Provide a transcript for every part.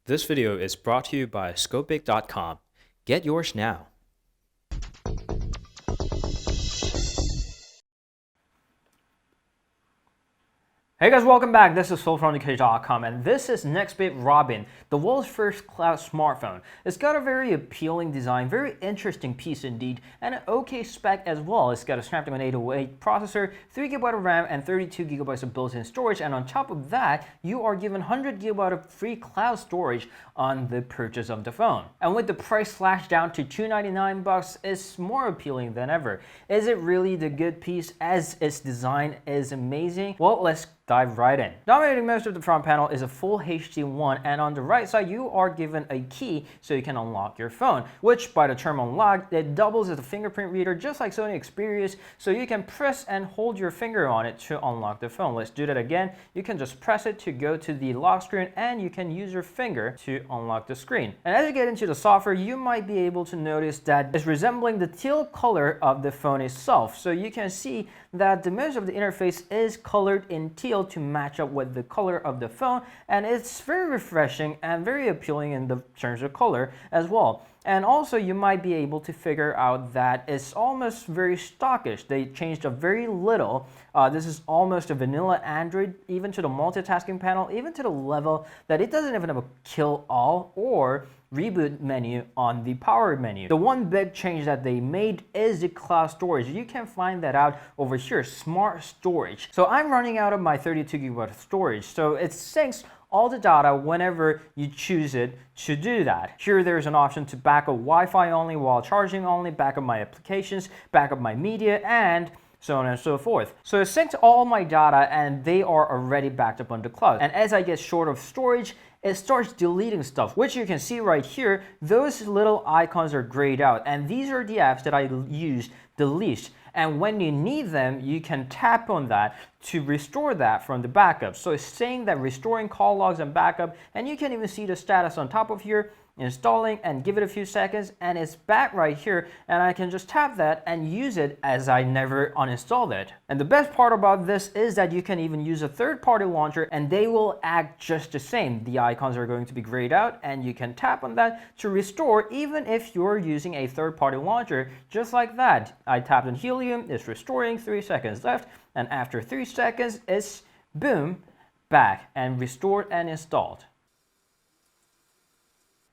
This video is brought to you by Scopic.com. Get yours now. Hey guys, welcome back. This is Phil from Untitled.com, and this is Nextbit Robin, the world's first cloud smartphone. It's got a very appealing design, very interesting piece indeed, and an okay spec as well. It's got a Snapdragon 808 processor, 3GB of RAM, and 32GB of built-in storage, and on top of that, you are given 100GB of free cloud storage on the purchase of the phone. And with the price slashed down to $299, it's more appealing than ever. Is it really the good piece as its design is amazing? Well, let's dive right in. Dominating most of the front panel is a full HD one, and on the right side you are given a key so you can unlock your phone, which by the term unlock, it doubles as a fingerprint reader just like Sony Xperia's, so you can press and hold your finger on it to unlock the phone. Let's do that again. You can just press it to go to the lock screen, and you can use your finger to unlock the screen. And as you get into the software, you might be able to notice that it's resembling the teal color of the phone itself, so you can see that the most of the interface is colored in teal to match up with the color of the phone, and it's very refreshing and very appealing in the terms of color as well. And also you might be able to figure out that it's almost very stockish. They changed a very little. This is almost a vanilla Android, even to the multitasking panel, even to the level that it doesn't even have a kill all or reboot menu on the power menu. The one big change that they made is the cloud storage. You can find that out over here, smart storage. So I'm running out of my 32GB of storage, so it syncs all the data whenever you choose it to do that. Here there's an option to back up Wi-Fi only while charging only, back up my applications, back up my media, and so on and so forth. So it synced all my data and they are already backed up on the cloud. And as I get short of storage, it starts deleting stuff, which you can see right here. Those little icons are grayed out, and these are the apps that I use the least. And when you need them, you can tap on that to restore that from the backup. So it's saying that restoring call logs and backup, and you can even see the status on top of here, installing, and give it a few seconds, and it's back right here, and I can just tap that and use it as I never uninstalled it. And the best part about this is that you can even use a third-party launcher and they will act just the same. The icons are going to be grayed out, and you can tap on that to restore even if you're using a third-party launcher, just like that. I tapped on Helium, it's restoring, 3 seconds left, and after 3 seconds it's boom, back and restored and installed.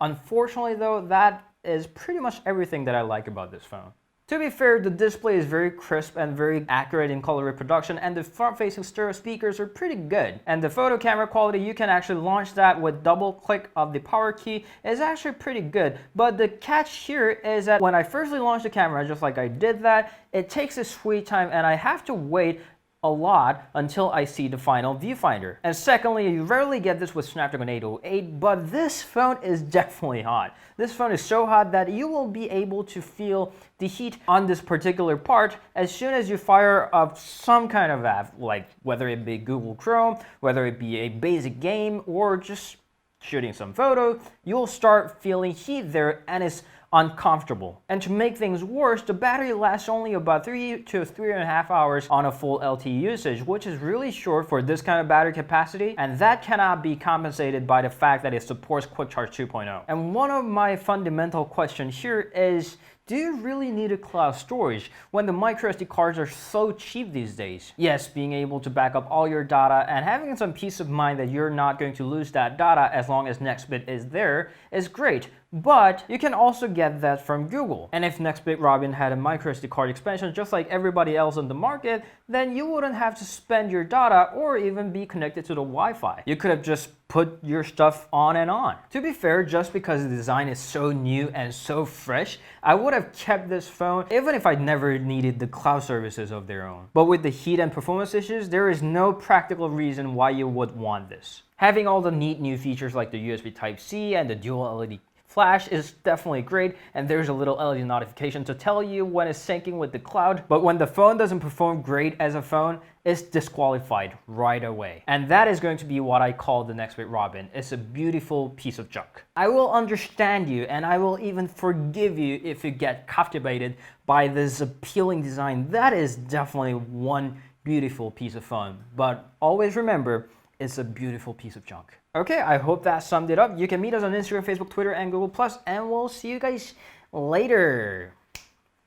Unfortunately though, that is pretty much everything that I like about this phone. To be fair, the display is very crisp and very accurate in color reproduction, and the front-facing stereo speakers are pretty good. And the photo camera quality, you can actually launch that with double click of the power key, is actually pretty good. But the catch here is that when I firstly launch the camera, just like I did that, it takes a sweet time and I have to wait a lot until I see the final viewfinder. And secondly, you rarely get this with Snapdragon 808, but this phone is definitely hot. This phone is so hot that you will be able to feel the heat on this particular part as soon as you fire up some kind of app, like whether it be Google Chrome, whether it be a basic game, or just shooting some photos, you'll start feeling heat there, and it's uncomfortable. And to make things worse, the battery lasts only about 3 to 3.5 hours on a full LTE usage, which is really short for this kind of battery capacity, and that cannot be compensated by the fact that it supports Quick Charge 2.0. And one of my fundamental questions here is, do you really need a cloud storage when the microSD cards are so cheap these days? Yes, being able to back up all your data and having some peace of mind that you're not going to lose that data as long as Nextbit is there is great, but you can also get that from Google. And if Nextbit Robin had a microSD card expansion just like everybody else on the market, then you wouldn't have to spend your data or even be connected to the Wi-Fi. You could have just put your stuff on and on. To be fair, just because the design is so new and so fresh, I would have kept this phone even if I never needed the cloud services of their own. But with the heat and performance issues, there is no practical reason why you would want this. Having all the neat new features like the USB Type-C and the dual LED flash is definitely great, and there's a little LED notification to tell you when it's syncing with the cloud, but when the phone doesn't perform great as a phone, it's disqualified right away. And that is going to be what I call the Nextbit Robin. It's a beautiful piece of junk. I will understand you, and I will even forgive you if you get captivated by this appealing design. That is definitely one beautiful piece of phone, but always remember, it's a beautiful piece of junk. Okay, I hope that summed it up. You can meet us on Instagram, Facebook, Twitter, and Google+, and we'll see you guys later.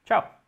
Ciao.